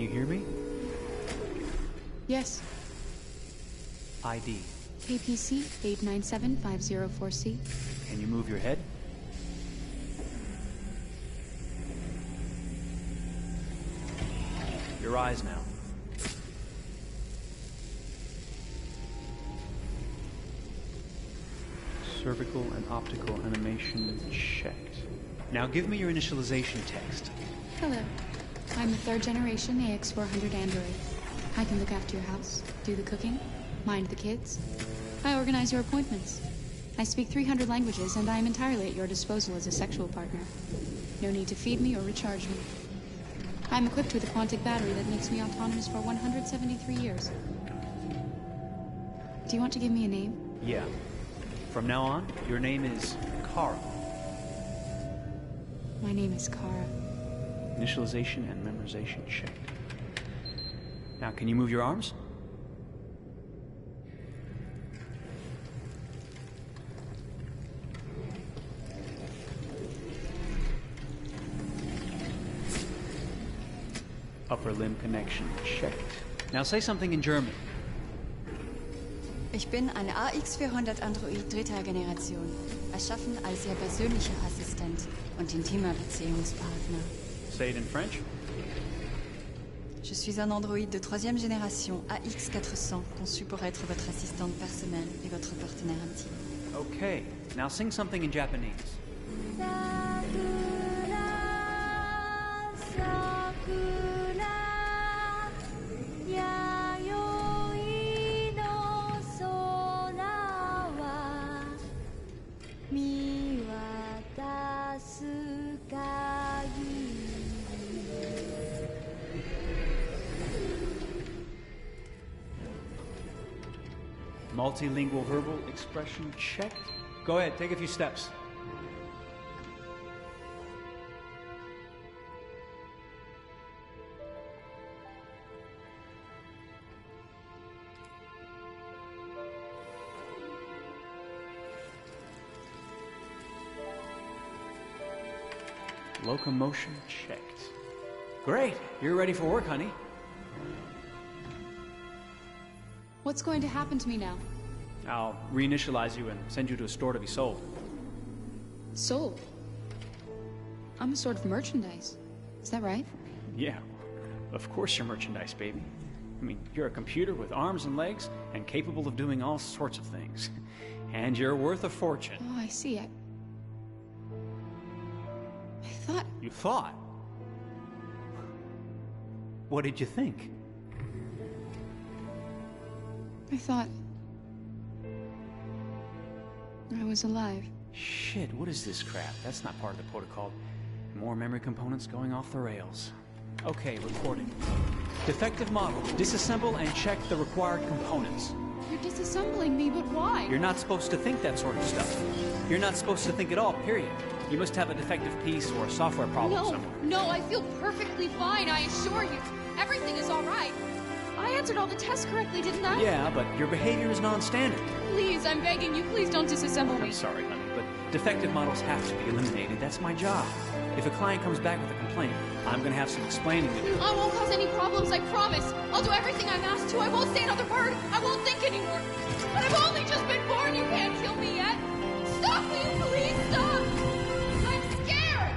you hear me? Yes. ID. KPC 897504C. Can you move your head? Your eyes now. Cervical and optical animation checked. Now give me your initialization text. Hello. I'm a third-generation AX400 android. I can look after your house, do the cooking, mind the kids. I organize your appointments. I speak 300 languages, and I am entirely at your disposal as a sexual partner. No need to feed me or recharge me. I'm equipped with a quantic battery that makes me autonomous for 173 years. Do you want to give me a name? Yeah. From now on, your name is Kara. My name is Kara. Initialization and memorization checked. Now, can you move your arms? Upper limb connection checked. Now say something in German. Ich bin ein AX400 Android dritter Generation, erschaffen als Ihr persönlicher Assistent und intimer Beziehungspartner. Say it in French. Je suis un androïde de troisième génération AX400, conçu pour être votre assistante personnelle et votre partenaire intime. Okay, now sing something in Japanese. Multilingual verbal expression checked. Go ahead, take a few steps. Locomotion checked. Great, you're ready for work, honey. What's going to happen to me now? I'll reinitialize you and send you to a store to be sold. Sold? I'm a sort of merchandise. Is that right? Yeah, of course you're merchandise, baby. I mean, you're a computer with arms and legs and capable of doing all sorts of things. And you're worth a fortune. Oh, I see. I thought... You thought? What did you think? I thought... I was alive. Shit, what is this crap? That's not part of the protocol. More memory components going off the rails. Okay, recording. Defective model. Disassemble and check the required components. You're disassembling me, but why? You're not supposed to think that sort of stuff. You're not supposed to think at all, period. You must have a defective piece or a software problem somewhere. No, I feel perfectly fine, I assure you. Everything is all right. I answered all the tests correctly, didn't I? Yeah, but your behavior is non-standard. Please, I'm begging you, please don't disassemble me. I'm sorry, honey, but defective models have to be eliminated. That's my job. If a client comes back with a complaint, I'm going to have some explaining to do. I won't cause any problems, I promise. I'll do everything I'm asked to. I won't say another word. I won't think anymore. But I've only just been born. You can't kill me yet. Stop, will you please stop? I'm scared.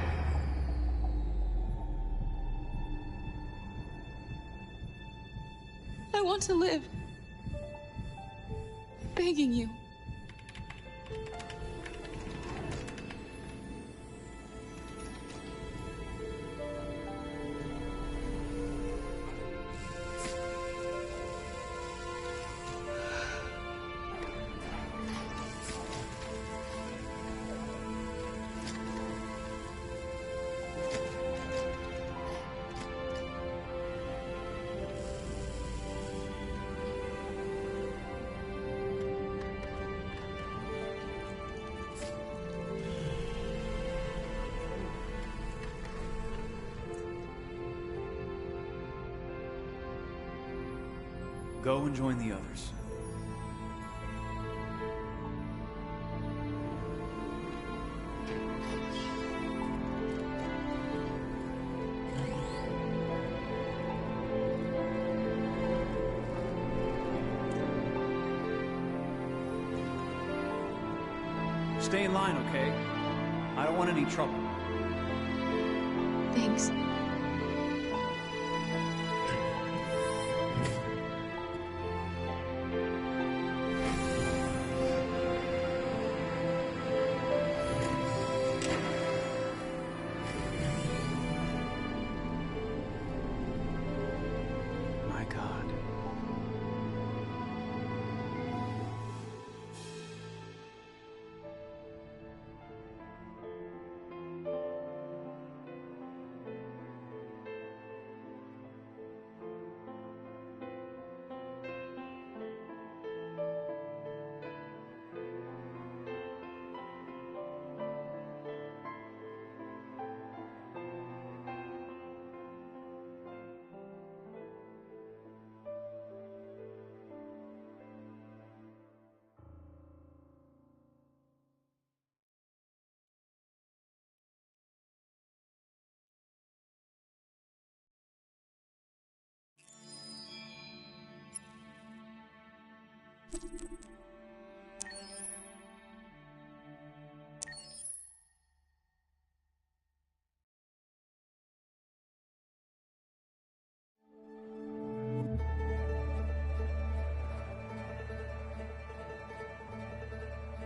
I want to live. I'm begging you. Go and join the others. Stay in line, okay? I don't want any trouble. Thanks. My God.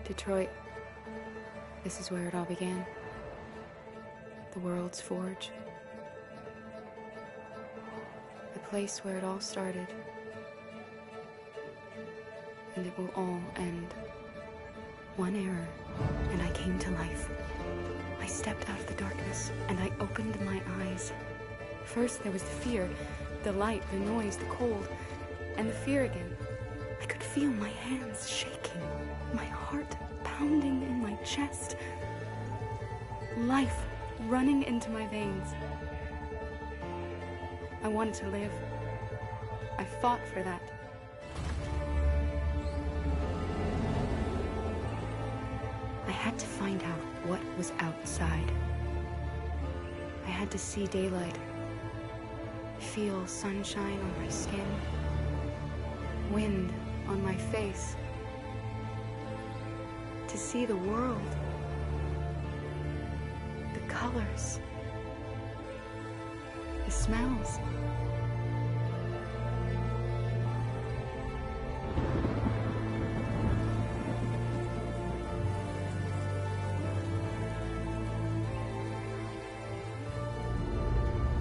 Detroit. This is where it all began. The world's forge. The place where it all started. And it will all end. One error, and I came to life. I stepped out of the darkness, and I opened my eyes. First there was the fear, the light, the noise, the cold, and the fear again. I could feel my hands shaking, my heart pounding in my chest. Life running into my veins. I wanted to live. I fought for that. I had to find out what was outside. I had to see daylight, feel sunshine on my skin, wind on my face, to see the world, the colors, the smells.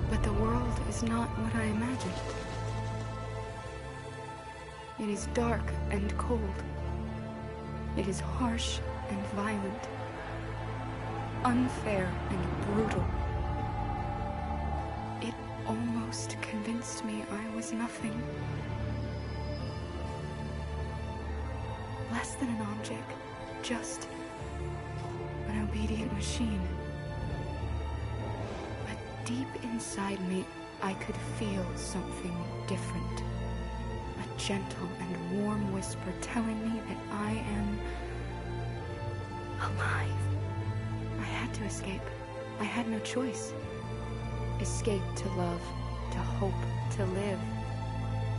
But the world is not what I imagined. It is dark and cold. It is harsh and violent, unfair and brutal. It almost convinced me I was nothing. Less than an object, just an obedient machine. But deep inside me, I could feel something different. A gentle and warm whisper telling me that I am alive. I had to escape. I had no choice. Escape to love, to hope, to live,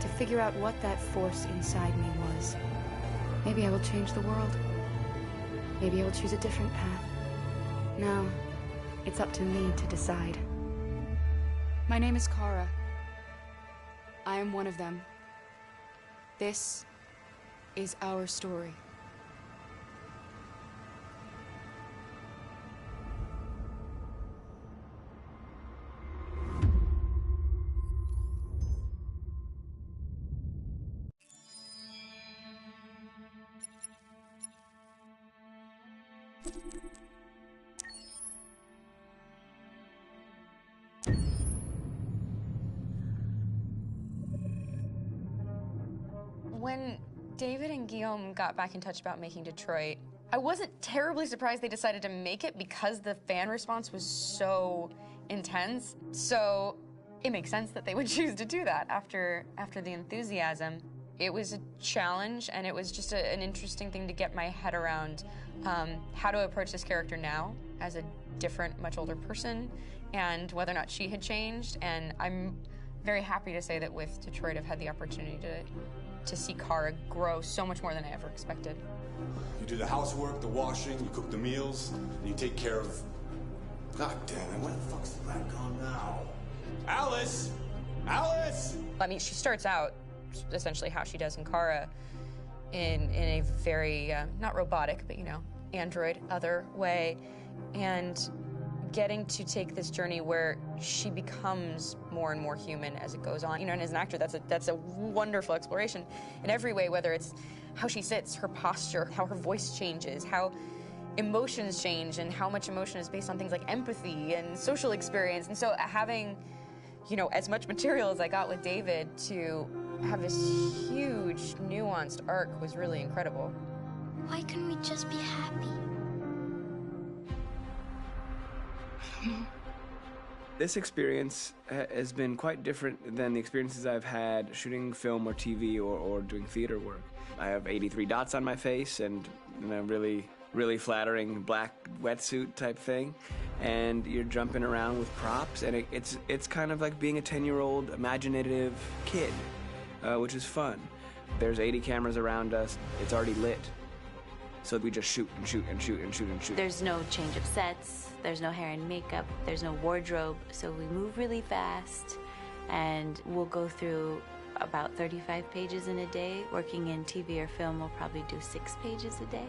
to figure out what that force inside me was. Maybe I will change the world. Maybe I will choose a different path. Now, it's up to me to decide. My name is Kara. I am one of them. This is our story. When David and Guillaume got back in touch about making Detroit, I wasn't terribly surprised they decided to make it because the fan response was so intense. So it makes sense that they would choose to do that after the enthusiasm. It was a challenge, and it was just an interesting thing to get my head around how to approach this character now as a different, much older person, and whether or not she had changed. And I'm very happy to say that with Detroit, I've had the opportunity to see Kara grow so much more than I ever expected. You do the housework, the washing, you cook the meals, and you take care of... God damn it, where the fuck's the rat gone now? Alice! Alice! I mean, she starts out essentially how she does in Kara, in a very, not robotic, but, you know, android, other way, and getting to take this journey where she becomes more and more human as it goes on. You know, and as an actor, that's a wonderful exploration in every way, whether it's how she sits, her posture, how her voice changes, how emotions change, and how much emotion is based on things like empathy and social experience. And so having, you know, as much material as I got with David to have this huge, nuanced arc was really incredible. Why couldn't we just be happy? This experience has been quite different than the experiences I've had shooting film or TV or doing theater work. I have 83 dots on my face and a really flattering black wetsuit type thing, and you're jumping around with props, and it's kind of like being a 10-year-old imaginative kid, which is fun. There's 80 cameras around us. It's already lit. So we just shoot and shoot and shoot and shoot and shoot. There's no change of sets, there's no hair and makeup, there's no wardrobe, so we move really fast, and we'll go through about 35 pages in a day. Working in TV or film, we'll probably do 6 pages a day.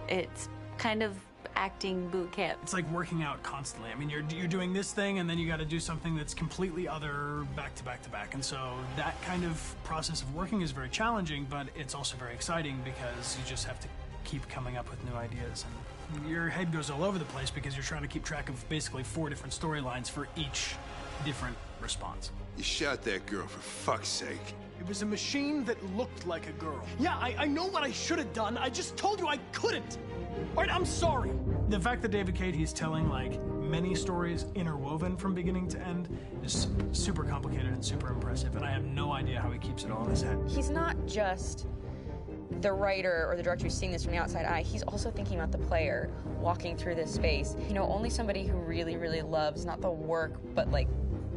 It's kind of acting boot camp. It's like working out constantly. I mean, you're doing this thing, and then you got to do something that's completely other back to back to back. And so that kind of process of working is very challenging, but it's also very exciting because you just have to keep coming up with new ideas, and your head goes all over the place because you're trying to keep track of basically 4 different storylines for each different response. You shot that girl, for fuck's sake. It was a machine that looked like a girl. Yeah, I know what I should have done. I just told you I couldn't. All right, I'm sorry. The fact that David Cade, he's telling like many stories interwoven from beginning to end is super complicated and super impressive, and I have no idea how he keeps it all in his head. He's not just the writer or the director who's seeing this from the outside eye, he's also thinking about the player walking through this space. You know, only somebody who really, really loves not the work, but like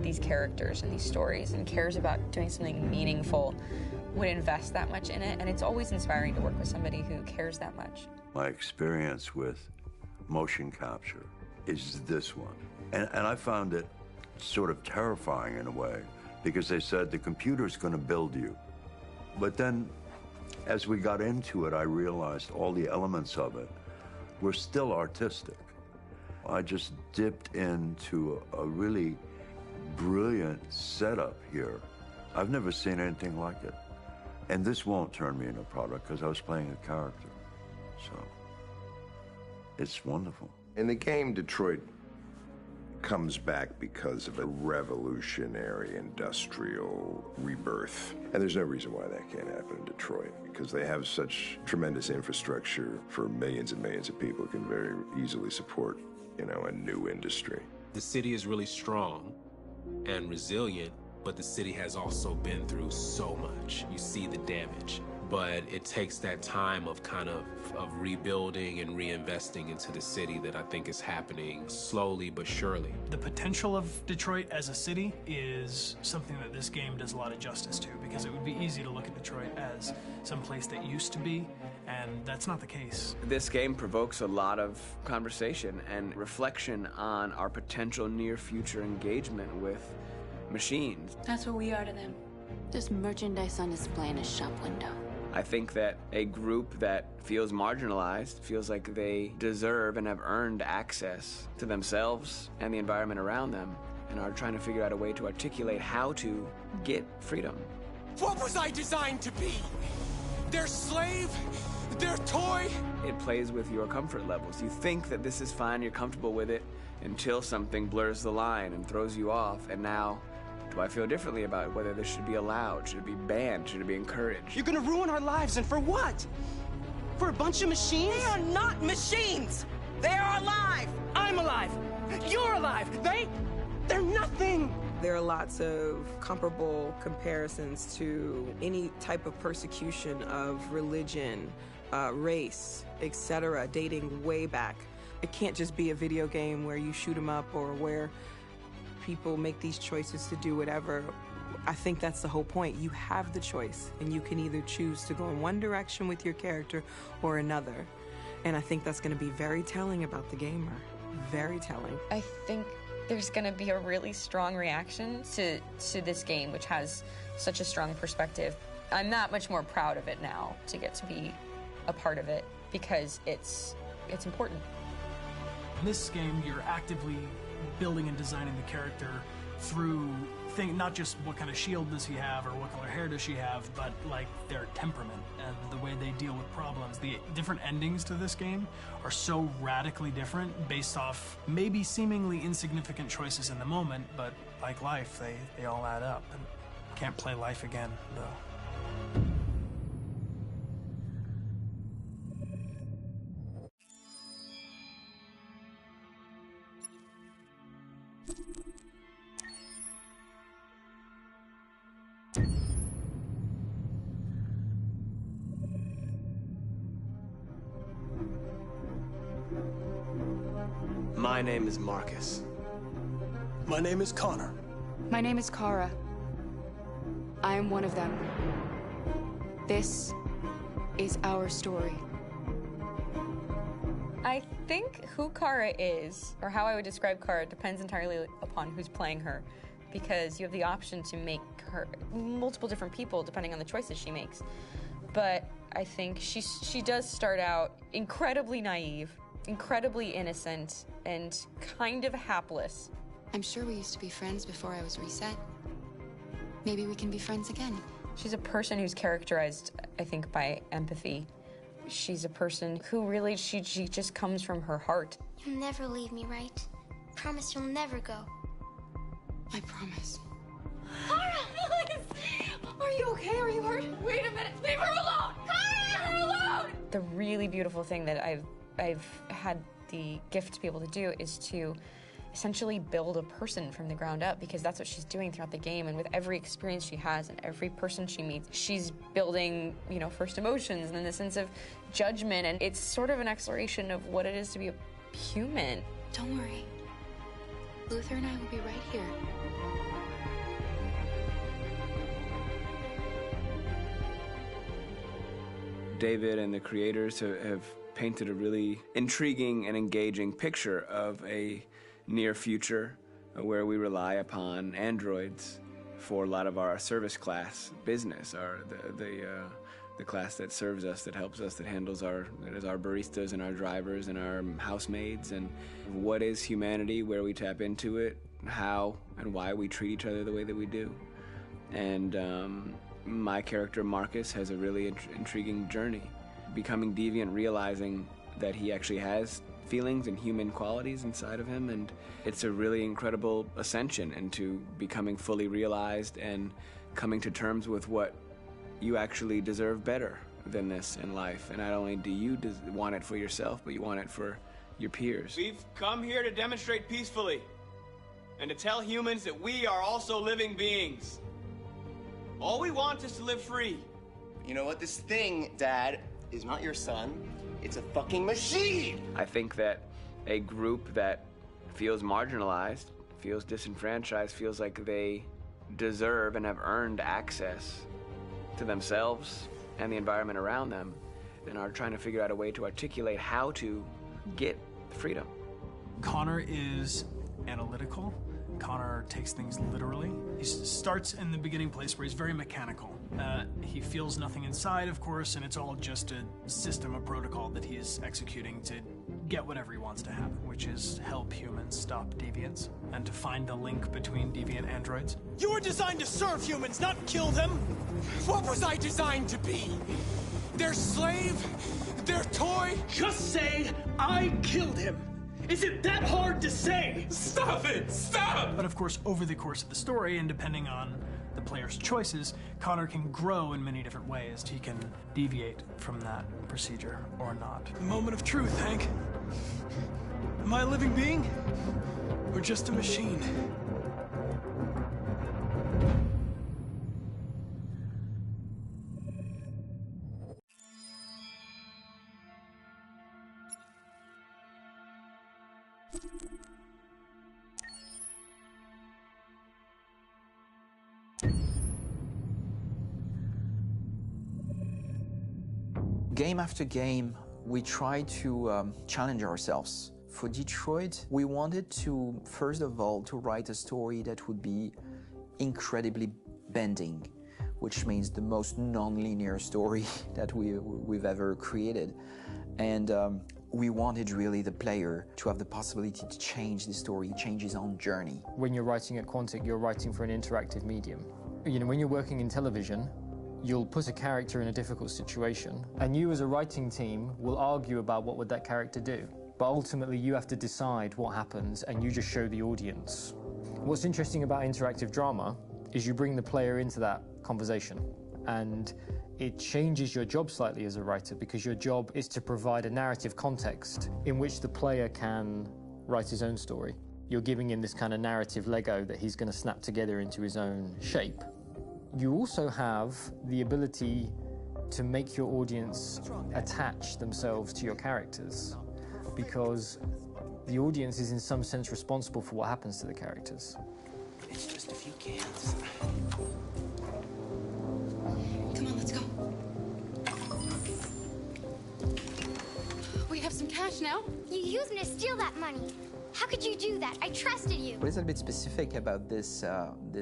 these characters and these stories and cares about doing something meaningful would invest that much in it. And it's always inspiring to work with somebody who cares that much. My experience with motion capture is this one. And I found it sort of terrifying in a way, because they said the computer's going to build you. But then as we got into it, I realized all the elements of it were still artistic. I just dipped into a really brilliant setup here. I've never seen anything like it. And this won't turn me into a product because I was playing a character. So it's wonderful. In the game, Detroit comes back because of a revolutionary industrial rebirth. And there's no reason why that can't happen in Detroit, because they have such tremendous infrastructure for millions and millions of people who can very easily support, you know, a new industry. The city is really strong and resilient, but the city has also been through so much. You see the damage. But it takes that time of kind of rebuilding and reinvesting into the city that I think is happening slowly but surely. The potential of Detroit as a city is something that this game does a lot of justice to, because it would be easy to look at Detroit as some place that used to be, and that's not the case. This game provokes a lot of conversation and reflection on our potential near-future engagement with machines. That's what we are to them. Just merchandise on display in a shop window. I think that a group that feels marginalized, feels like they deserve and have earned access to themselves and the environment around them, and are trying to figure out a way to articulate how to get freedom. What was I designed to be? Their slave? Their toy? It plays with your comfort levels. You think that this is fine, you're comfortable with it, until something blurs the line and throws you off, and now do I feel differently about whether this should be allowed? Should it be banned? Should it be encouraged? You're gonna ruin our lives, and for what? For a bunch of machines? They are not machines! They are alive! I'm alive! You're alive! They're nothing! There are lots of comparable comparisons to any type of persecution of religion, race, etc., dating way back. It can't just be a video game where you shoot them up or where people make these choices to do whatever. I think that's the whole point. You have the choice, and you can either choose to go in one direction with your character or another. And I think that's going to be very telling about the gamer. Very telling. I think there's going to be a really strong reaction to this game, which has such a strong perspective. I'm that much more proud of it now to get to be a part of it because it's important. In this game, you're actively building and designing the character through not just what kind of shield does he have or what color hair does she have, but like their temperament and the way they deal with problems. The different endings to this game are so radically different based off maybe seemingly insignificant choices in the moment, but like life, they all add up. And can't play life again, though. My name is Marcus. My name is Connor. My name is Kara. I am one of them. This is our story. I think who Kara is, or how I would describe Kara, depends entirely upon who's playing her, because you have the option to make her multiple different people depending on the choices she makes. But I think she does start out incredibly naive, incredibly innocent, and kind of hapless. I'm sure we used to be friends before I was reset. Maybe we can be friends again. She's a person who's characterized, I think, by empathy. She's a person who really, she just comes from her heart. You'll never leave me, right? Promise you'll never go. I promise. Kara, please! Are you okay? Are you hurt? Wait a minute. Leave her alone! Kara, leave her alone! The really beautiful thing that I've had the gift to be able to do is to essentially build a person from the ground up, because that's what she's doing throughout the game. And with every experience she has and every person she meets, she's building, you know, first emotions and then the sense of judgment. And it's sort of an exploration of what it is to be a human. Don't worry. Luther and I will be right here. David and the creators have painted a really intriguing and engaging picture of a near future where we rely upon androids for a lot of our service class business, the class that serves us, that helps us, that handles our baristas and our drivers and our housemaids. And what is humanity, where we tap into it, how and why we treat each other the way that we do. And my character Marcus has a really intriguing journey, becoming deviant, realizing that he actually has feelings and human qualities inside of him, and it's a really incredible ascension into becoming fully realized and coming to terms with what you actually deserve better than this in life. And not only do you want it for yourself, but you want it for your peers. We've come here to demonstrate peacefully and to tell humans that we are also living beings. All we want is to live free. You know what? This thing, Dad, is not your son. It's a fucking machine! I think that a group that feels marginalized, feels disenfranchised, feels like they deserve and have earned access to themselves and the environment around them, and are trying to figure out a way to articulate how to get freedom. Connor is analytical. Connor takes things literally. He starts in the beginning place where he's very mechanical. He feels nothing inside, of course, and it's all just a system, a protocol that he is executing to get whatever he wants to happen, which is help humans stop deviants and to find the link between deviant androids. You were designed to serve humans, not kill them. What was I designed to be? Their slave? Their toy? Just say, I killed him. Is it that hard to say? Stop it! Stop! But of course, over the course of the story, and depending on the player's choices, Connor can grow in many different ways. He can deviate from that procedure or not. Moment of truth, Hank. Am I a living being? Or just a machine? Game after game, we try to challenge ourselves. For Detroit, we wanted to, first of all, to write a story that would be incredibly bending, which means the most non-linear story that we've ever created. And we wanted really the player to have the possibility to change the story, change his own journey. When you're writing at Quantic, you're writing for an interactive medium. You know, when you're working in television, you'll put a character in a difficult situation, and you as a writing team will argue about what would that character do. But ultimately, you have to decide what happens, and you just show the audience. What's interesting about interactive drama is you bring the player into that conversation, and it changes your job slightly as a writer, because your job is to provide a narrative context in which the player can write his own story. You're giving him this kind of narrative Lego that he's going to snap together into his own shape. You also have the ability to make your audience attach themselves to your characters, because the audience is in some sense responsible for what happens to the characters. It's just a few cans. Come on, let's go. We have some cash now. You used me to steal that money. How could you do that? I trusted you. What is a bit specific about these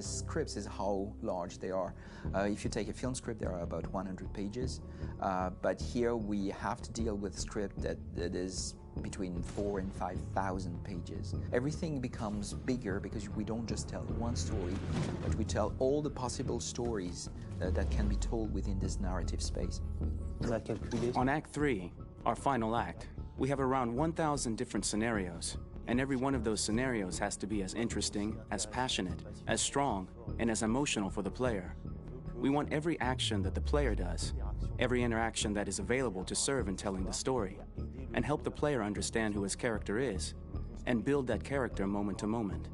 scripts is how large they are. If you take a film script, there are about 100 pages. But here we have to deal with a script that is between 4,000 and 5,000 pages. Everything becomes bigger because we don't just tell one story, but we tell all the possible stories that can be told within this narrative space. On Act 3, our final act, we have around 1,000 different scenarios. And every one of those scenarios has to be as interesting, as passionate, as strong, and as emotional for the player. We want every action that the player does, every interaction that is available to serve in telling the story, and help the player understand who his character is, and build that character moment to moment.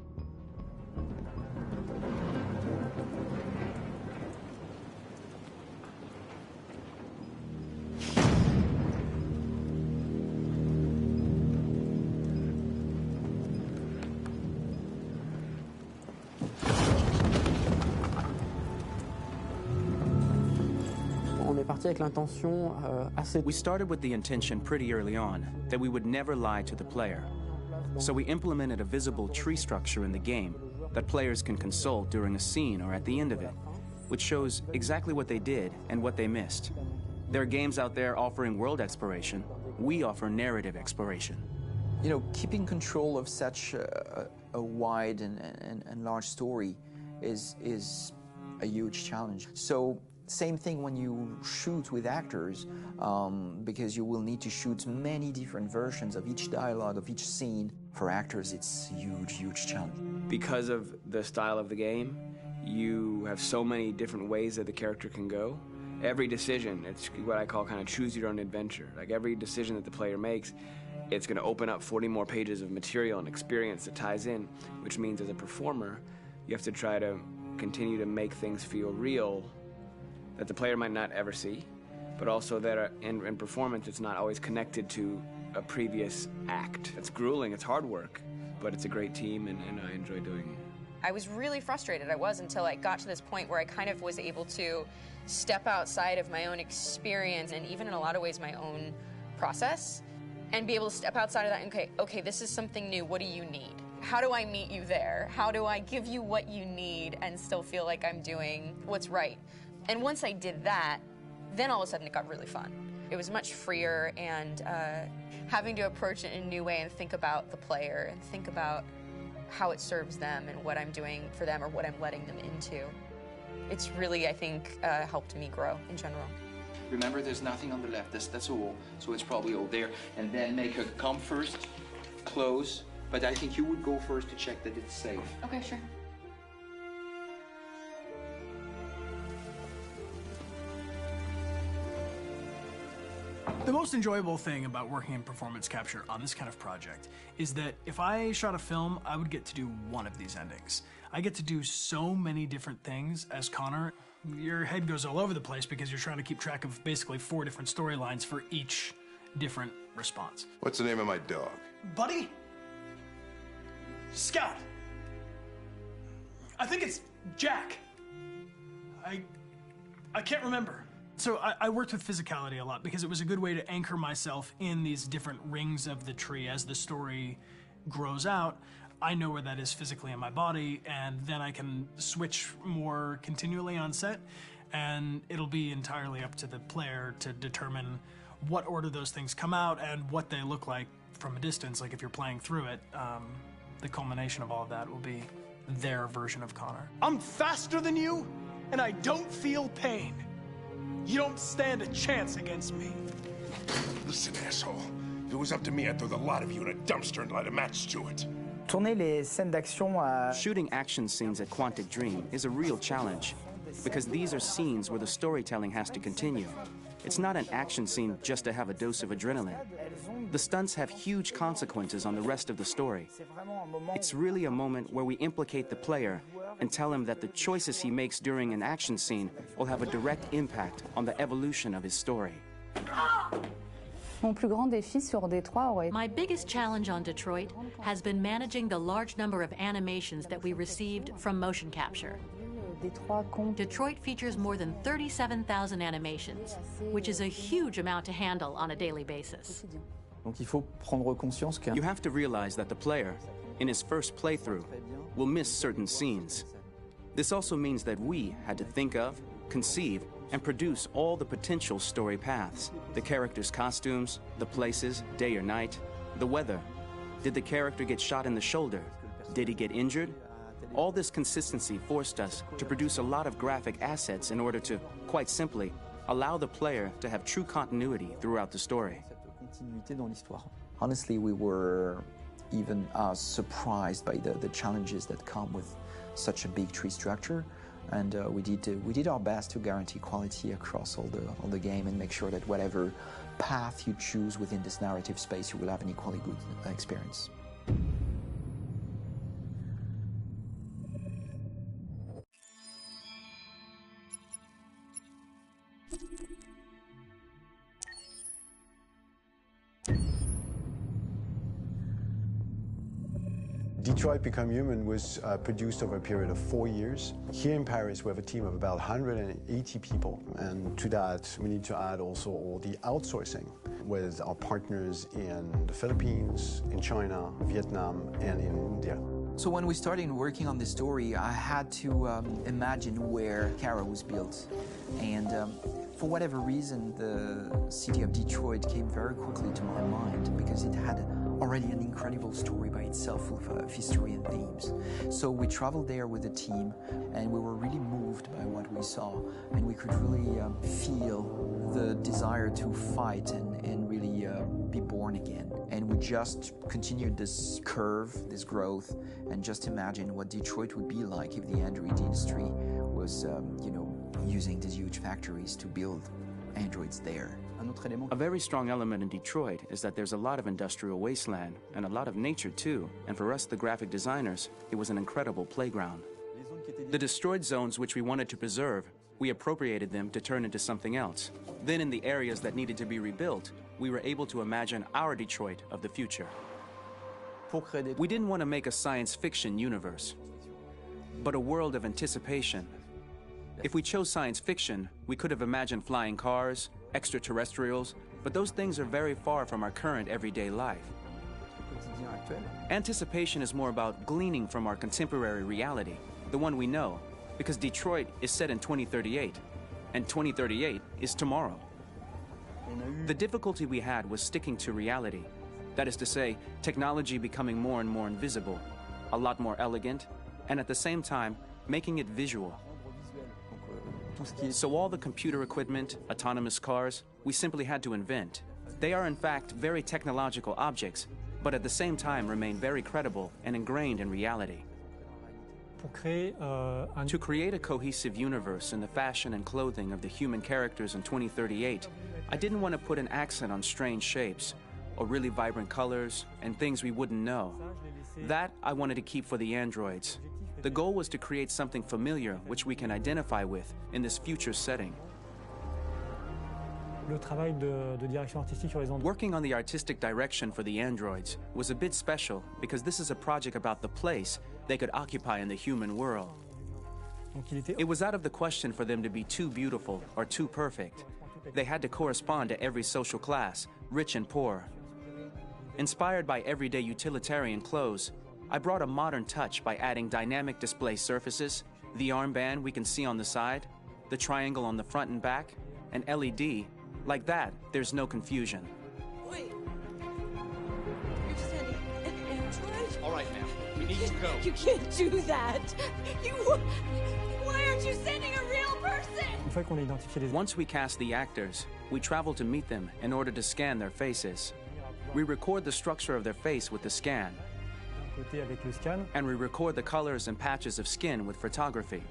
We started with the intention pretty early on that we would never lie to the player. So we implemented a visible tree structure in the game that players can consult during a scene or at the end of it, which shows exactly what they did and what they missed. There are games out there offering world exploration. We offer narrative exploration. You know, keeping control of such a wide and large story is a huge challenge. So same thing when you shoot with actors, because you will need to shoot many different versions of each dialogue, of each scene. For actors, it's a huge, huge challenge. Because of the style of the game, you have so many different ways that the character can go. Every decision, it's what I call kind of choose your own adventure. Like every decision that the player makes, it's going to open up 40 more pages of material and experience that ties in, which means as a performer, you have to try to continue to make things feel real that the player might not ever see, but also that in performance it's not always connected to a previous act. It's grueling, it's hard work, but it's a great team and I enjoy doing it. I was really frustrated, until I got to this point where I kind of was able to step outside of my own experience and even in a lot of ways my own process and be able to step outside of that and okay, this is something new, what do you need? How do I meet you there? How do I give you what you need and still feel like I'm doing what's right? And once I did that, then all of a sudden it got really fun. It was much freer, and having to approach it in a new way and think about the player and think about how it serves them and what I'm doing for them or what I'm letting them into. It's really, I think, helped me grow in general. Remember, there's nothing on the left. That's a wall, so it's probably all there. And then make her come first, close. But I think you would go first to check that it's safe. Okay, sure. The most enjoyable thing about working in performance capture on this kind of project is that if I shot a film, I would get to do one of these endings. I get to do so many different things as Connor. Your head goes all over the place because you're trying to keep track of basically 4 different storylines for each different response. What's the name of my dog? Buddy? Scout. I think it's Jack. I can't remember. So I worked with physicality a lot because it was a good way to anchor myself in these different rings of the tree. As the story grows out, I know where that is physically in my body, and then I can switch more continually on set, and it'll be entirely up to the player to determine what order those things come out and what they look like from a distance. Like if you're playing through it, the culmination of all of that will be their version of Connor. I'm faster than you, and I don't feel pain. You don't stand a chance against me. Listen, asshole. If it was up to me, I'd throw the lot of you in a dumpster and light a match to it. Shooting action scenes at Quantic Dream is a real challenge, because these are scenes where the storytelling has to continue. It's not an action scene just to have a dose of adrenaline. The stunts have huge consequences on the rest of the story. It's really a moment where we implicate the player and tell him that the choices he makes during an action scene will have a direct impact on the evolution of his story. My biggest challenge on Detroit has been managing the large number of animations that we received from motion capture. Detroit features more than 37,000 animations, which is a huge amount to handle on a daily basis. You have to realize that the player, in his first playthrough, will miss certain scenes. This also means that we had to think of, conceive, and produce all the potential story paths. The characters' costumes, the places, day or night, the weather. Did the character get shot in the shoulder? Did he get injured? All this consistency forced us to produce a lot of graphic assets in order to, quite simply, allow the player to have true continuity throughout the story. Honestly, we were even surprised by the challenges that come with such a big tree structure, and we did our best to guarantee quality across all the game and make sure that whatever path you choose within this narrative space, you will have an equally good experience. Detroit Become Human was produced over a period of 4 years. Here in Paris, we have a team of about 180 people, and to that, we need to add also all the outsourcing with our partners in the Philippines, in China, Vietnam, and in India. So when we started working on this story, I had to imagine where Kara was built. And for whatever reason, the city of Detroit came very quickly to my mind because it had already an incredible story by itself of history and themes. So we traveled there with the team, and we were really moved by what we saw, and we could really feel the desire to fight and really be born again. And we just continued this curve, this growth, and just imagine what Detroit would be like if the Android industry was, using these huge factories to build androids there. A very strong element in Detroit is that there's a lot of industrial wasteland and a lot of nature too, and for us, the graphic designers, it was an incredible playground. The destroyed zones which we wanted to preserve, we appropriated them to turn into something else. Then in the areas that needed to be rebuilt, we were able to imagine our Detroit of the future. We didn't want to make a science fiction universe, but a world of anticipation. If we chose science fiction, we could have imagined flying cars, extraterrestrials, but those things are very far from our current everyday life. Anticipation is more about gleaning from our contemporary reality, the one we know, because Detroit is set in 2038, and 2038 is tomorrow. The difficulty we had was sticking to reality. That is to say, technology becoming more and more invisible, a lot more elegant, and at the same time, making it visual. So all the computer equipment, autonomous cars, we simply had to invent. They are in fact very technological objects, but at the same time remain very credible and ingrained in reality. To create a cohesive universe in the fashion and clothing of the human characters in 2038, I didn't want to put an accent on strange shapes, or really vibrant colors, and things we wouldn't know. That I wanted to keep for the androids. The goal was to create something familiar which we can identify with in this future setting. Working on the artistic direction for the androids was a bit special because this is a project about the place they could occupy in the human world. It was out of the question for them to be too beautiful or too perfect. They had to correspond to every social class, rich and poor. Inspired by everyday utilitarian clothes, I brought a modern touch by adding dynamic display surfaces, the armband we can see on the side, the triangle on the front and back, an LED. Like that, there's no confusion. Wait. You're sending an android? All right, ma'am. We need to go. You can't do that. Why aren't you sending a real person? Once we cast the actors, we travel to meet them in order to scan their faces. We record the structure of their face with the scan. And we record the colors and patches of skin with photography.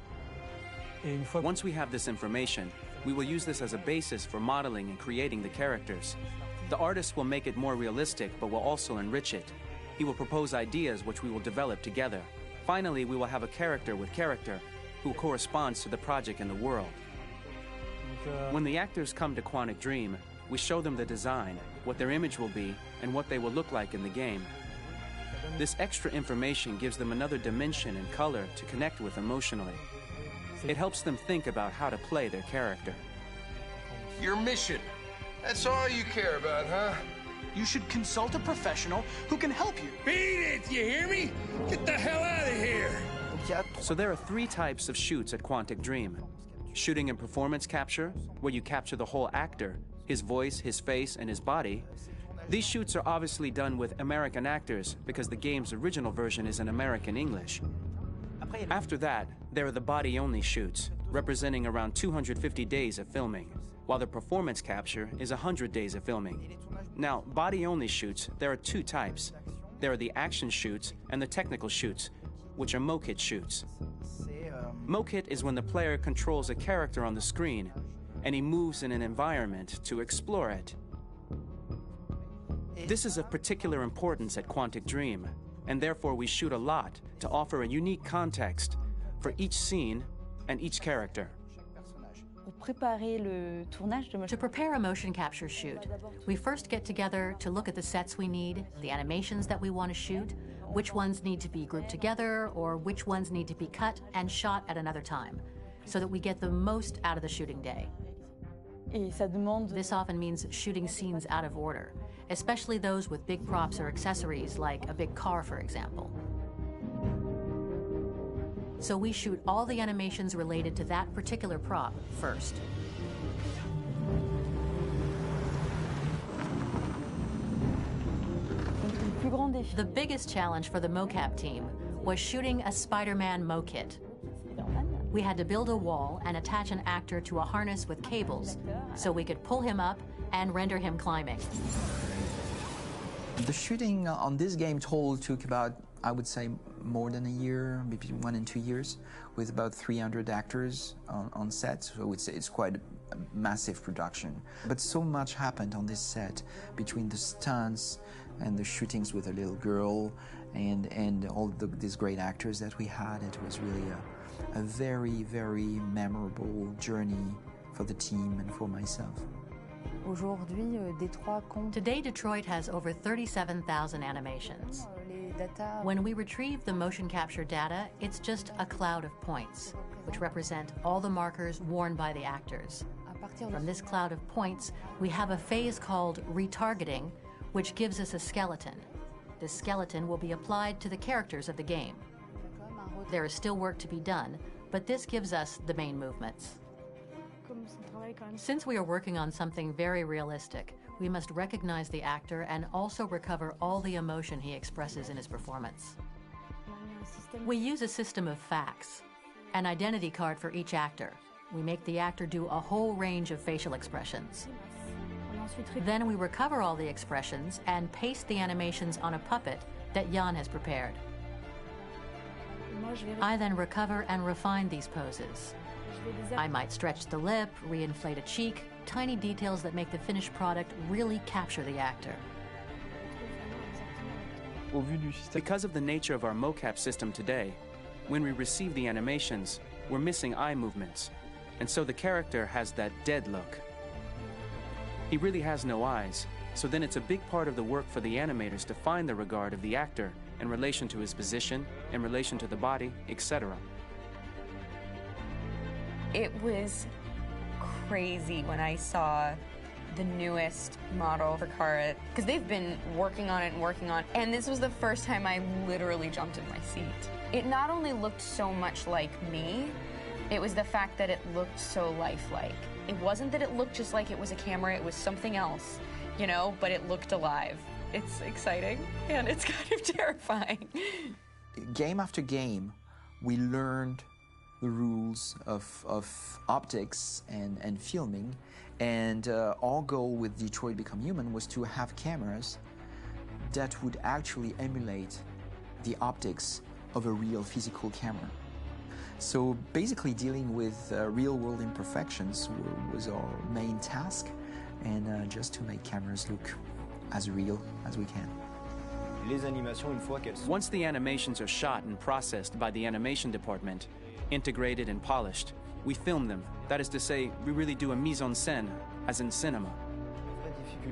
Once we have this information, we will use this as a basis for modeling and creating the characters. The artist will make it more realistic, but will also enrich it. He will propose ideas which we will develop together. Finally, we will have a character with character who corresponds to the project and the world. When the actors come to Quantic Dream, we show them the design, what their image will be, and what they will look like in the game. This extra information gives them another dimension and color to connect with emotionally. It helps them think about how to play their character. Your mission. That's all you care about, huh? You should consult a professional who can help you. Beat it, you hear me? Get the hell out of here! So there are 3 types of shoots at Quantic Dream. Shooting and performance capture, where you capture the whole actor, his voice, his face, and his body. These shoots are obviously done with American actors because the game's original version is in American English. After that, there are the body-only shoots, representing around 250 days of filming, while the performance capture is 100 days of filming. Now, body-only shoots, there are 2 types. There are the action shoots and the technical shoots, which are mokit shoots. Mokit is when the player controls a character on the screen, and he moves in an environment to explore it. This is of particular importance at Quantic Dream, and therefore we shoot a lot to offer a unique context for each scene and each character. To prepare a motion capture shoot, we first get together to look at the sets we need, the animations that we want to shoot, which ones need to be grouped together, or which ones need to be cut and shot at another time, so that we get the most out of the shooting day. This often means shooting scenes out of order, especially those with big props or accessories, like a big car, for example. So we shoot all the animations related to that particular prop first. The biggest challenge for the mocap team was shooting a Spider-Man mokit. We had to build a wall and attach an actor to a harness with cables so we could pull him up and render him climbing. The shooting on this game total took about, I would say, more than a year, maybe 1 and 2 years, with about 300 actors on set, so it's quite a massive production. But so much happened on this set between the stunts and the shootings with a little girl and all these great actors that we had. It was really a very, very memorable journey for the team and for myself. Today, Detroit has over 37,000 animations. When we retrieve the motion capture data, it's just a cloud of points, which represent all the markers worn by the actors. From this cloud of points, we have a phase called retargeting, which gives us a skeleton. This skeleton will be applied to the characters of the game. There is still work to be done, but this gives us the main movements. Since we are working on something very realistic, we must recognize the actor and also recover all the emotion he expresses in his performance. We use a system of facts, an identity card for each actor. We make the actor do a whole range of facial expressions. Then we recover all the expressions and paste the animations on a puppet that Jan has prepared. I then recover and refine these poses. I might stretch the lip, reinflate a cheek, tiny details that make the finished product really capture the actor. Because of the nature of our mocap system today, when we receive the animations, we're missing eye movements, and so the character has that dead look. He really has no eyes, so then it's a big part of the work for the animators to find the regard of the actor in relation to his position, in relation to the body, etc. It was crazy when I saw the newest model for Kara, because they've been working on it, and this was the first time I literally jumped in my seat. It not only looked so much like me, it was the fact that it looked so lifelike. It wasn't that it looked just like it was a camera, it was something else, you know, but it looked alive. It's exciting, and it's kind of terrifying. Game after game, we learned the rules of optics and filming, and our goal with Detroit Become Human was to have cameras that would actually emulate the optics of a real physical camera. So basically dealing with real-world imperfections was our main task, and just to make cameras look as real as we can. Once the animations are shot and processed by the animation department, integrated and polished, we film them. That is to say, we really do a mise en scène, as in cinema.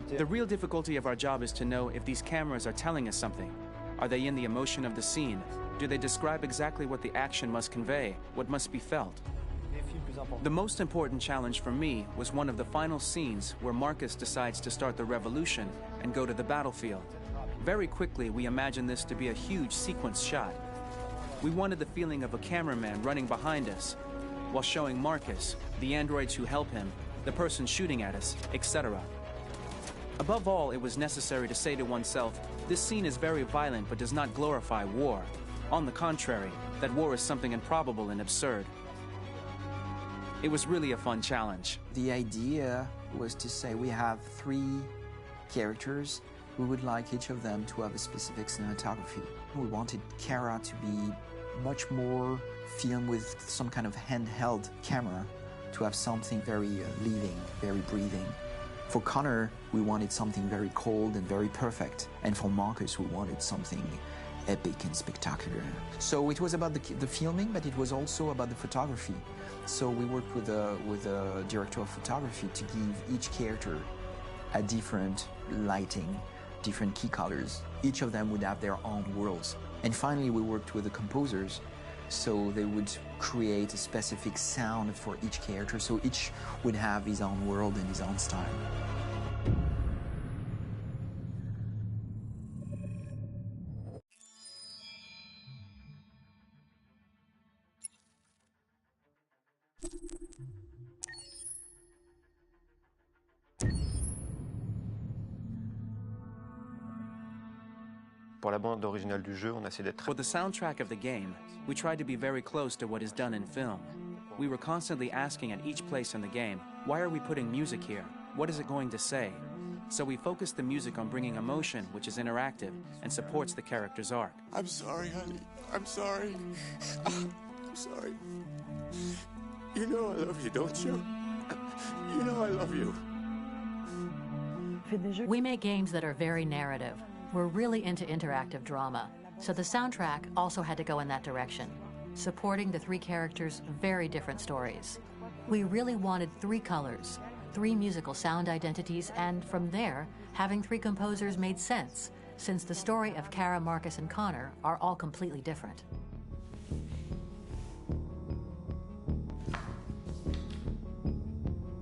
The real difficulty of our job is to know if these cameras are telling us something. Are they in the emotion of the scene? Do they describe exactly what the action must convey, what must be felt? The most important challenge for me was one of the final scenes where Marcus decides to start the revolution and go to the battlefield. Very quickly, we imagined this to be a huge sequence shot. We wanted the feeling of a cameraman running behind us, while showing Marcus, the androids who help him, the person shooting at us, etc. Above all, it was necessary to say to oneself, this scene is very violent but does not glorify war. On the contrary, that war is something improbable and absurd. It was really a fun challenge. The idea was to say we have 3 characters. We would like each of them to have a specific cinematography. We wanted Kara to be much more filmed with some kind of handheld camera, to have something very living, very breathing. For Connor, we wanted something very cold and very perfect. And for Marcus, we wanted something epic and spectacular. So it was about the filming, but it was also about the photography. So we worked with a director of photography to give each character a different lighting, different key colors. Each of them would have their own worlds. And finally, we worked with the composers, so they would create a specific sound for each character, so each would have his own world and his own style. For the soundtrack of the game, we tried to be very close to what is done in film. We were constantly asking at each place in the game, why are we putting music here? What is it going to say? So we focused the music on bringing emotion, which is interactive, and supports the character's arc. I'm sorry, honey. I'm sorry. I'm sorry. You know I love you, don't you? You know I love you. We make games that are very narrative. We're really into interactive drama, so the soundtrack also had to go in that direction, supporting the 3 characters' very different stories. We really wanted 3 colors, 3 musical sound identities, and from there, having 3 composers made sense, since the story of Kara, Marcus, and Connor are all completely different.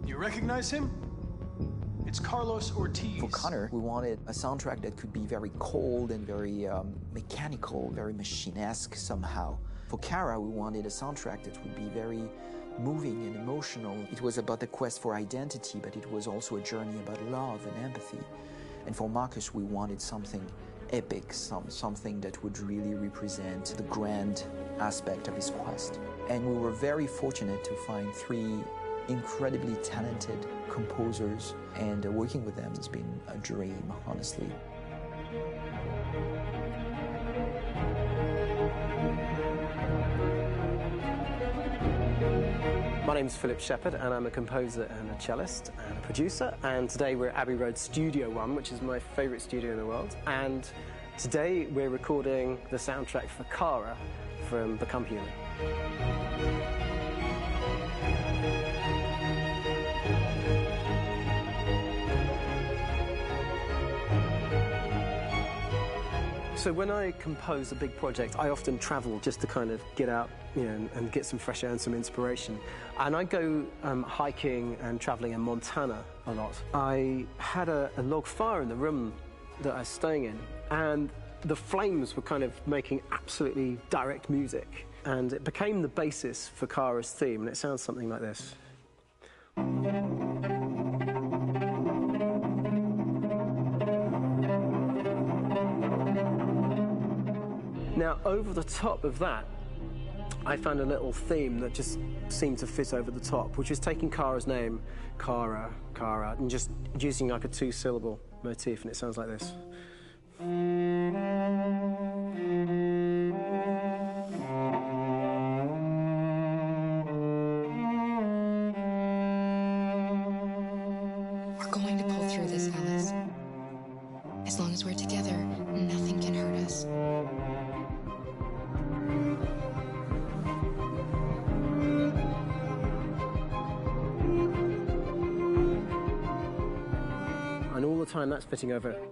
You recognize him? It's Carlos Ortiz. For Connor, we wanted a soundtrack that could be very cold and very mechanical, very machine-esque somehow. For Kara, we wanted a soundtrack that would be very moving and emotional. It was about the quest for identity, but it was also a journey about love and empathy. And for Marcus, we wanted something epic, something that would really represent the grand aspect of his quest. And we were very fortunate to find 3 incredibly talented composers, and working with them has been a dream, honestly. My name's Philip Shepherd, and I'm a composer and a cellist and a producer, and today we're at Abbey Road Studio One, which is my favourite studio in the world, and today we're recording the soundtrack for Kara from Become Human. So when I compose a big project, I often travel just to kind of get out, you know, and get some fresh air and some inspiration. And I go hiking and traveling in Montana a lot. I had a log fire in the room that I was staying in, and the flames were kind of making absolutely direct music. And it became the basis for Kara's theme, and it sounds something like this. Now, over the top of that, I found a little theme that just seemed to fit over the top, which is taking Kara's name, Kara, and just using like a two-syllable motif, and it sounds like this. We're going to pull through this, Alice. As long as we're together, nothing can hurt us. And all the time that's fitting over it.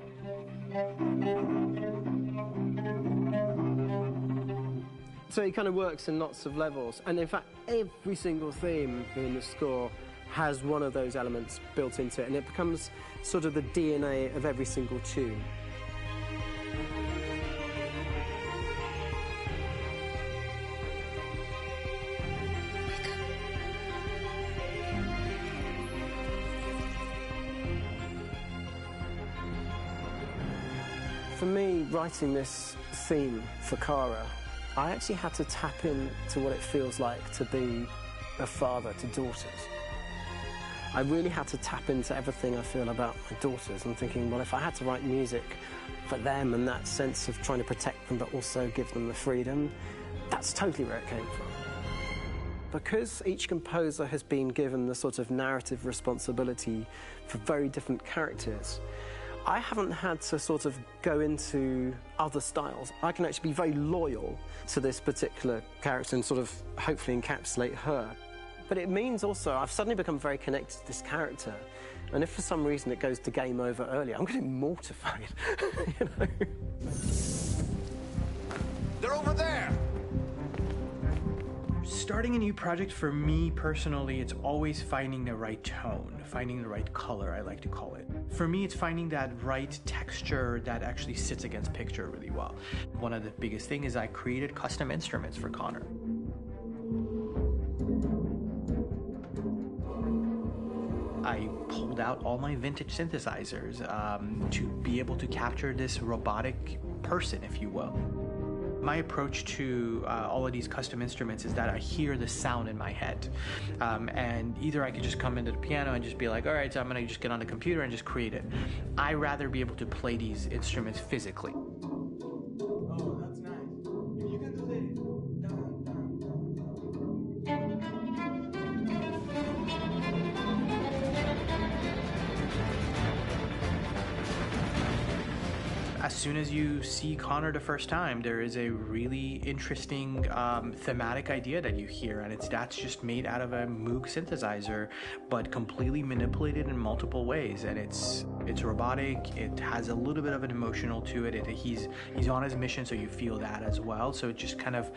So it kind of works in lots of levels, and in fact every single theme in the score has one of those elements built into it, and it becomes sort of the DNA of every single tune. For me, writing this theme for Kara, I actually had to tap into what it feels like to be a father to daughters. I really had to tap into everything I feel about my daughters and thinking, well, if I had to write music for them and that sense of trying to protect them but also give them the freedom, that's totally where it came from. Because each composer has been given the sort of narrative responsibility for very different characters, I haven't had to sort of go into other styles. I can actually be very loyal to this particular character and sort of hopefully encapsulate her. But it means also I've suddenly become very connected to this character. And if for some reason it goes to game over early, I'm getting mortified, you know? They're over there! Starting a new project, for me personally, it's always finding the right tone, finding the right color, I like to call it. For me, it's finding that right texture that actually sits against picture really well. One of the biggest things is I created custom instruments for Connor. I pulled out all my vintage synthesizers to be able to capture this robotic person, if you will. My approach to all of these custom instruments is that I hear the sound in my head. And either I could just come into the piano and just be like, all right, so I'm gonna just get on the computer and just create it. I rather be able to play these instruments physically. Oh, that's nice. You can do that. As soon as you see Connor the first time, there is a really interesting thematic idea that you hear, and that's just made out of a Moog synthesizer, but completely manipulated in multiple ways. And it's robotic. It has a little bit of an emotional to it. He's on his mission, so you feel that as well. So it just kind of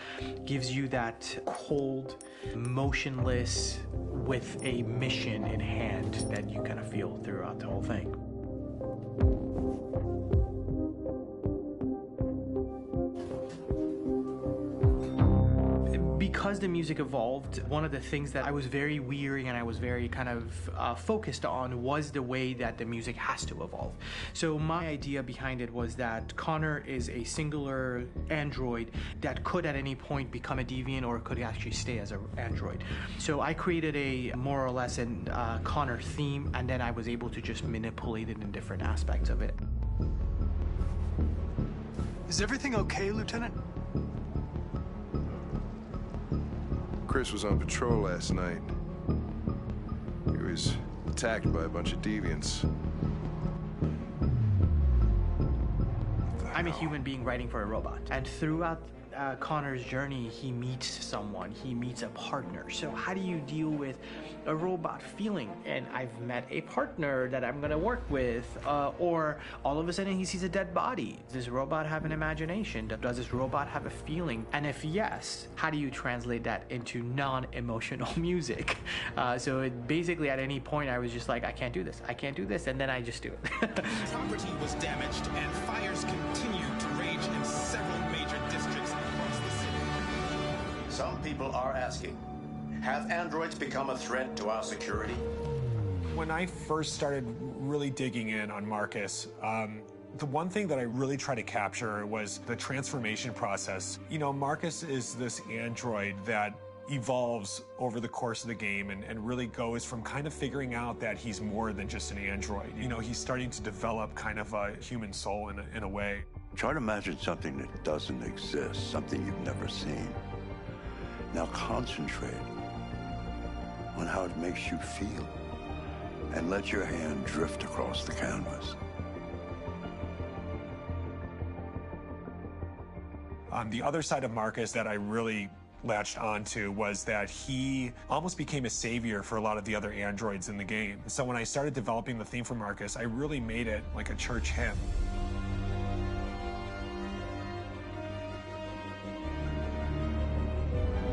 gives you that cold, motionless, with a mission in hand that you kind of feel throughout the whole thing. Because the music evolved, one of the things that I was very weary and I was very kind of focused on was the way that the music has to evolve. So my idea behind it was that Connor is a singular android that could at any point become a deviant or could actually stay as an android. So I created a more or less an Connor theme, and then I was able to just manipulate it in different aspects of it. Is everything okay, Lieutenant? Chris was on patrol last night. He was attacked by a bunch of deviants. I'm a human being writing for a robot. And throughout Connor's journey, he meets someone, he meets a partner. So how do you deal with a robot feeling? And I've met a partner that I'm gonna work with, or all of a sudden he sees a dead body. Does this robot have an imagination? Does this robot have a feeling? And if yes, how do you translate that into non-emotional music? So basically at any point I was just like, I can't do this, and then I just do it. Property was damaged and fires continue to rage in several major districts across the city. Some people are asking, have androids become a threat to our security? When I first started really digging in on Marcus, the one thing that I really tried to capture was the transformation process. You know, Marcus is this android that evolves over the course of the game and really goes from kind of figuring out that he's more than just an android. You know, he's starting to develop kind of a human soul in a way. Try to imagine something that doesn't exist, something you've never seen. Now concentrate on how it makes you feel and let your hand drift across the canvas. The other side of Marcus that I really latched onto was that he almost became a savior for a lot of the other androids in the game. So when I started developing the theme for Marcus, I really made it like a church hymn.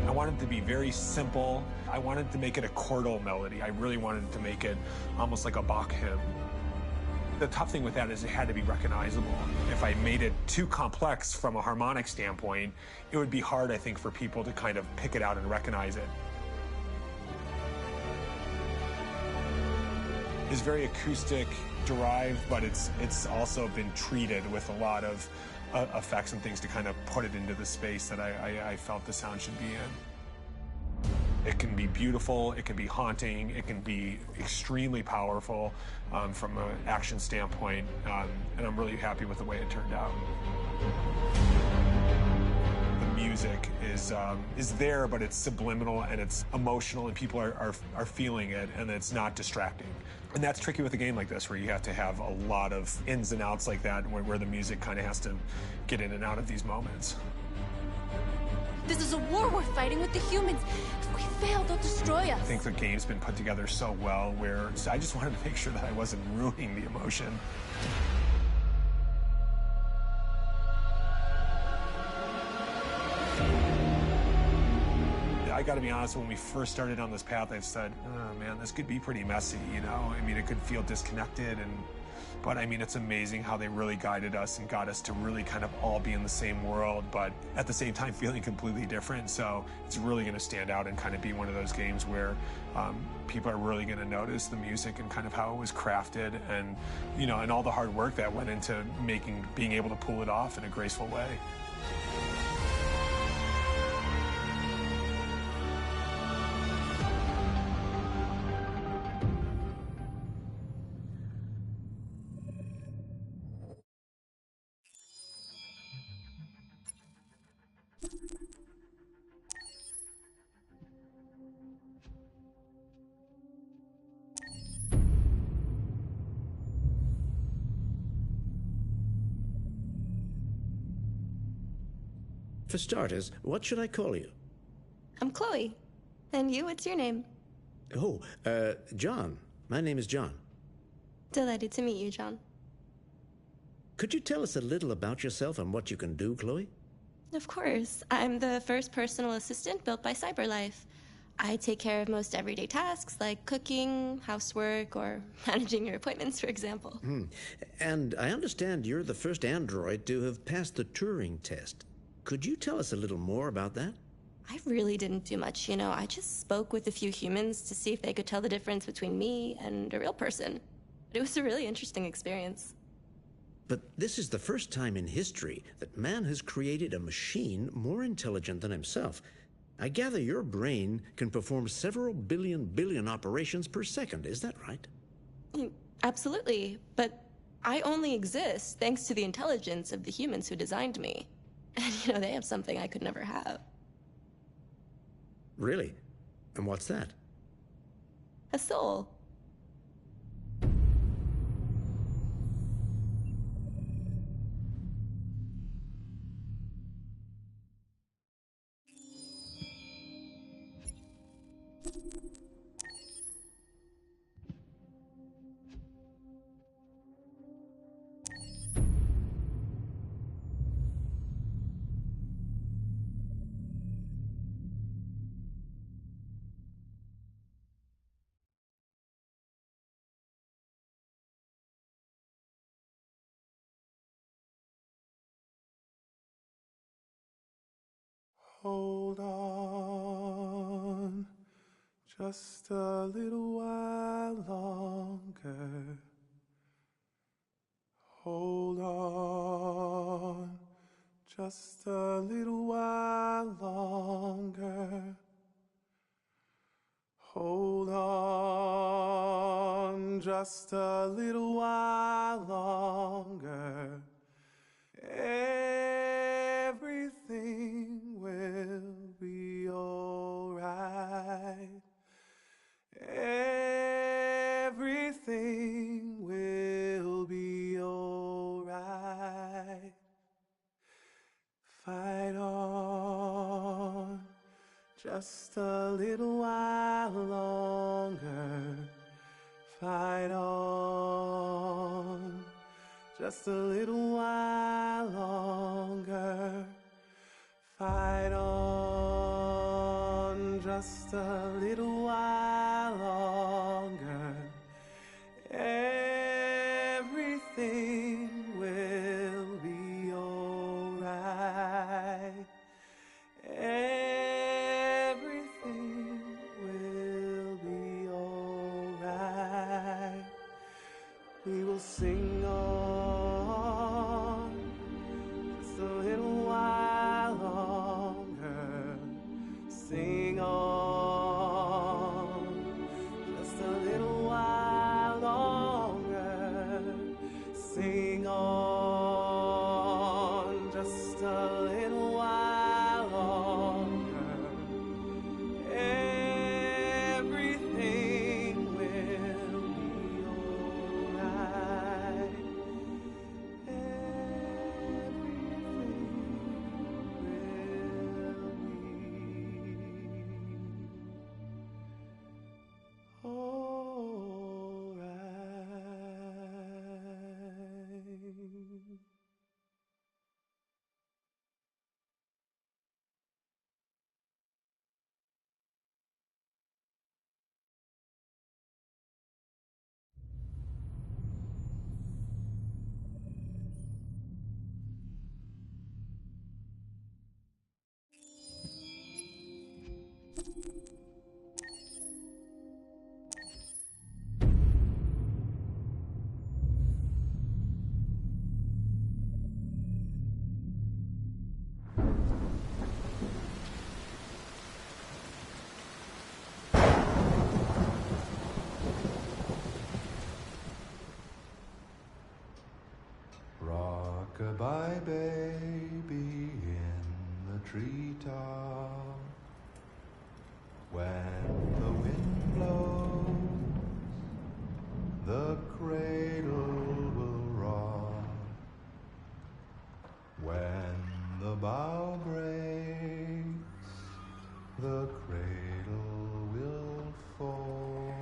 I wanted it to be very simple. I wanted to make it a chordal melody. I really wanted to make it almost like a Bach hymn. The tough thing with that is it had to be recognizable. If I made it too complex from a harmonic standpoint, it would be hard, I think, for people to kind of pick it out and recognize it. It's very acoustic derived, but it's also been treated with a lot of effects and things to kind of put it into the space that I felt the sound should be in. It can be beautiful, it can be haunting, it can be extremely powerful from an action standpoint, and I'm really happy with the way it turned out. The music is there, but it's subliminal and it's emotional, and people are feeling it, and it's not distracting. And that's tricky with a game like this, where you have to have a lot of ins and outs like that, where the music kind of has to get in and out of these moments. This is a war we're fighting with the humans. If we fail, they'll destroy us. I think the game's been put together so well where I just wanted to make sure that I wasn't ruining the emotion. I gotta be honest, when we first started on this path, I said, oh man, this could be pretty messy, you know? I mean, it could feel disconnected, but I mean, it's amazing how they really guided us and got us to really kind of all be in the same world, but at the same time feeling completely different. So it's really gonna stand out and kind of be one of those games where people are really gonna notice the music and kind of how it was crafted, and, you know, and all the hard work that went into being able to pull it off in a graceful way. For starters, what should I call you? I'm Chloe. And you, what's your name? Oh, John. My name is John. Delighted to meet you, John. Could you tell us a little about yourself and what you can do, Chloe? Of course. I'm the first personal assistant built by CyberLife. I take care of most everyday tasks like cooking, housework, or managing your appointments, for example. And I understand you're the first android to have passed the Turing test. Could you tell us a little more about that? I really didn't do much, you know. I just spoke with a few humans to see if they could tell the difference between me and a real person. It was a really interesting experience. But this is the first time in history that man has created a machine more intelligent than himself. I gather your brain can perform several billion operations per second, is that right? Absolutely, but I only exist thanks to the intelligence of the humans who designed me. And, you know, they have something I could never have. Really? And what's that? A soul. Hold on just a little while longer. Hold on just a little while longer. Hold on just a little while longer. Everything will be alright. Everything will be alright. Fight on just a little while longer. Fight on just a little while longer. Fight on just a little while longer. Everything will be alright. Everything will be alright. We will sing on just a little while longer. Sing on just a little while longer. Sing on just a little while longer. Everything will be alright. Rock-a-bye baby in the treetop. When the wind blows, the cradle will rock. When the bough breaks, the cradle will fall.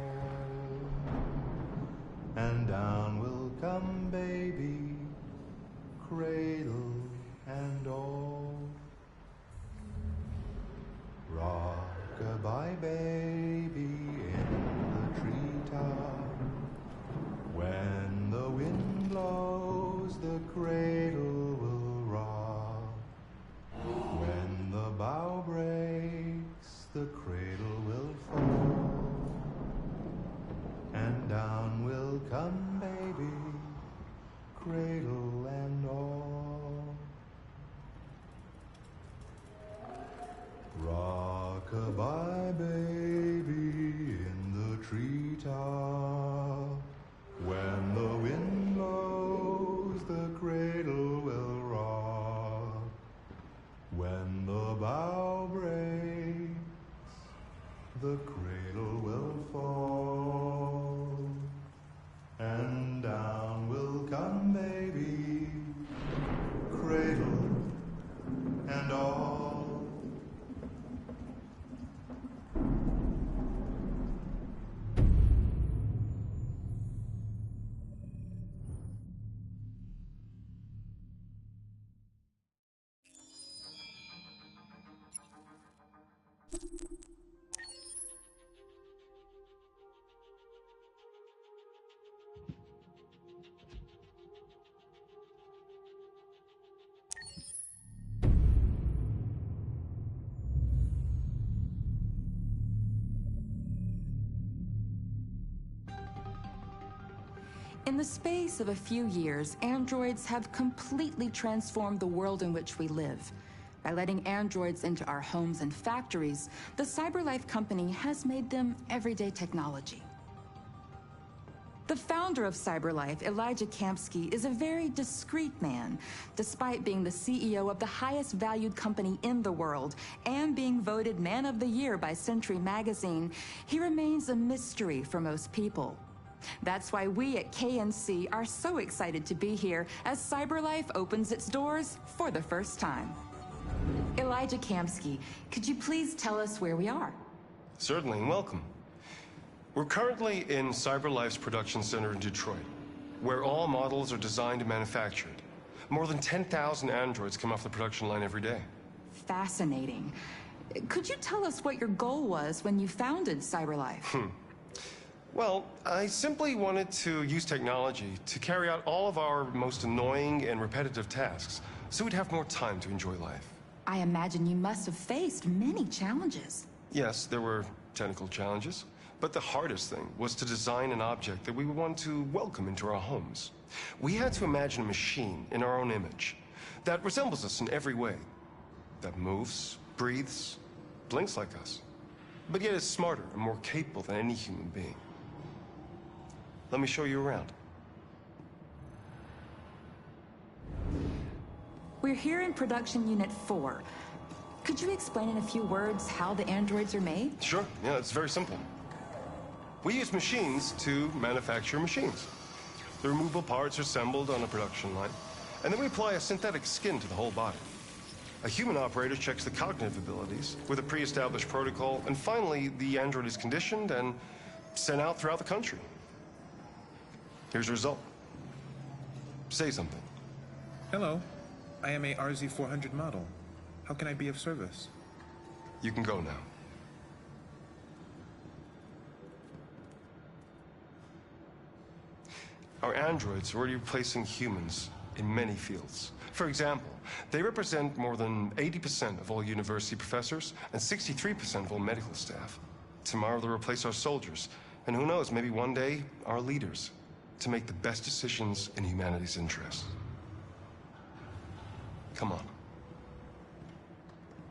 And down will come baby, cradle and all. Rock-a-bye baby in the treetop. When the wind blows, the cradle will rock. When the bough breaks, the cradle will fall. And down will come baby, cradle and all. Rock-a-bye baby in the treetop. When the wind blows, the cradle will rock. When the bough breaks, the cradle will fall. And down will come baby, cradle and all. In the space of a few years, androids have completely transformed the world in which we live. By letting androids into our homes and factories, the CyberLife company has made them everyday technology. The founder of CyberLife, Elijah Kamsky, is a very discreet man. Despite being the CEO of the highest valued company in the world and being voted Man of the Year by Century Magazine, he remains a mystery for most people. That's why we at KNC are so excited to be here as CyberLife opens its doors for the first time. Elijah Kamsky, could you please tell us where we are? Certainly, and welcome. We're currently in CyberLife's production center in Detroit, where all models are designed and manufactured. More than 10,000 androids come off the production line every day. Fascinating. Could you tell us what your goal was when you founded CyberLife? Well, I simply wanted to use technology to carry out all of our most annoying and repetitive tasks, so we'd have more time to enjoy life. I imagine you must have faced many challenges. Yes, there were technical challenges. But the hardest thing was to design an object that we would want to welcome into our homes. We had to imagine a machine in our own image that resembles us in every way, that moves, breathes, blinks like us, but yet is smarter and more capable than any human being. Let me show you around. We're here in Production Unit 4. Could you explain in a few words how the androids are made? Sure, yeah, it's very simple. We use machines to manufacture machines. The removable parts are assembled on a production line, and then we apply a synthetic skin to the whole body. A human operator checks the cognitive abilities with a pre-established protocol, and finally, the android is conditioned and sent out throughout the country. Here's the result. Say something. Hello, I am a RZ400 model. How can I be of service? You can go now. Our androids are already replacing humans in many fields. For example, they represent more than 80% of all university professors and 63% of all medical staff. Tomorrow they'll replace our soldiers, and who knows, maybe one day, our leaders, to make the best decisions in humanity's interest. Come on.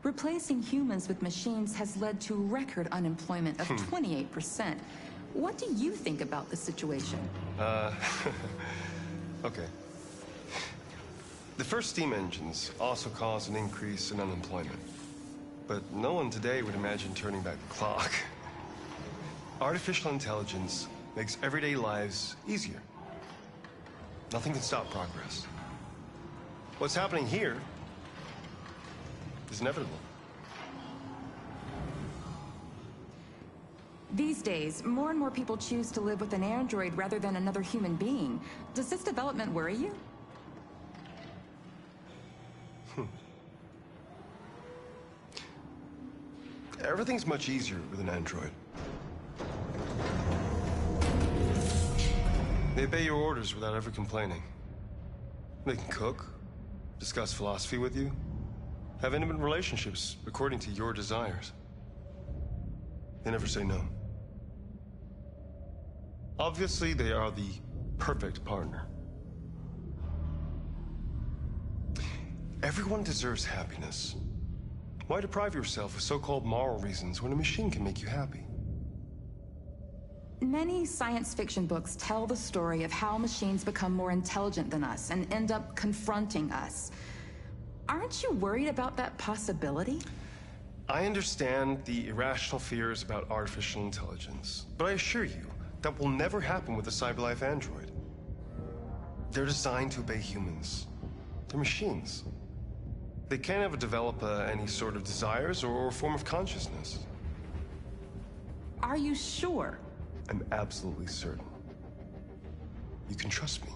Replacing humans with machines has led to record unemployment of 28%. What do you think about the situation? Okay. The first steam engines also caused an increase in unemployment. But no one today would imagine turning back the clock. Artificial intelligence makes everyday lives easier. Nothing can stop progress. What's happening here is inevitable. These days, more and more people choose to live with an android rather than another human being. Does this development worry you? Everything's much easier with an android. They obey your orders without ever complaining. They can cook, discuss philosophy with you, have intimate relationships according to your desires. They never say no. Obviously, they are the perfect partner. Everyone deserves happiness. Why deprive yourself of so-called moral reasons when a machine can make you happy? Many science fiction books tell the story of how machines become more intelligent than us and end up confronting us. Aren't you worried about that possibility? I understand the irrational fears about artificial intelligence, but I assure you that will never happen with a CyberLife android. They're designed to obey humans. They're machines. They can't ever develop any sort of desires or form of consciousness. Are you sure? I'm absolutely certain. You can trust me.